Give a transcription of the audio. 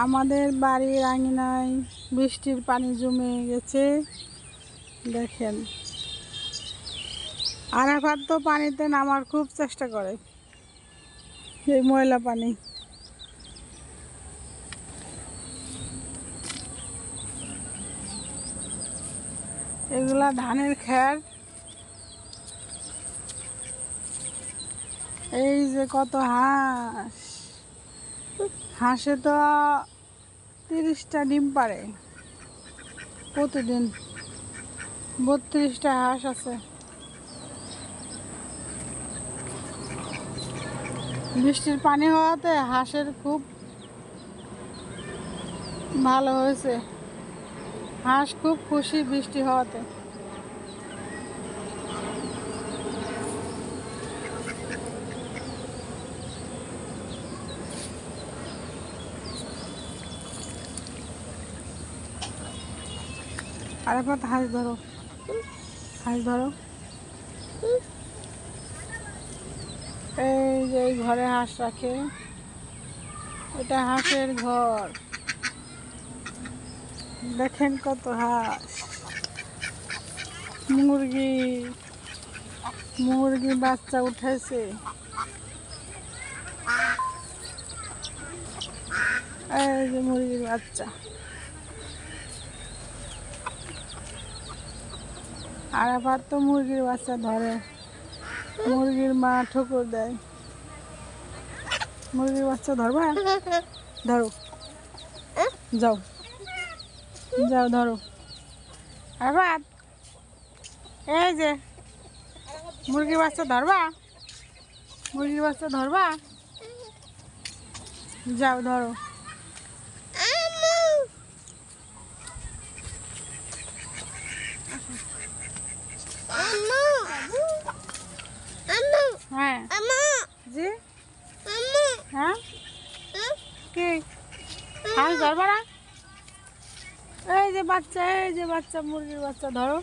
আমাদের বাড়ির আঙিনায় বৃষ্টির পানি জমে গেছে দেখেন। আরাফাত তো পানিতে নামার খুব চেষ্টা করে, এই ময়লা পানি। এগুলা ধানের খের। এই যে কত হাঁস, হাঁসে তো 30টা ডিম পাড়ে প্রতিদিন। 32টা হাঁস আছে। বৃষ্টির পানি হওয়াতে হাঁসের খুব ভালো হয়েছে। হাঁস খুব খুশি বৃষ্টি হওয়াতে। আরেকবার হাঁস ধরো, হাঁস ধরো। এই যে এই ঘরে হাঁস রাখে, এটা হাঁসের ঘর। দেখেন কত হাঁস। মুরগি, মুরগি বাচ্চা উঠেছে। এই যে মুরগির বাচ্চা। আর আবার তো মুরগির বাচ্চা ধরে, মুরগির মা ঠোকর দেয়। মুরগির বাচ্চা ধরবা? ধরো, যাও যাও ধরো। আবার এই যে মুরগির বাচ্চা ধরবা, মুরগির বাচ্চা ধরবা, যাও ধরো। হ্যাঁ জি, হ্যাঁ কি হাঁস ধরবা না? এই যে বাচ্চা, এই যে বাচ্চা, মুরগির বাচ্চা ধরো।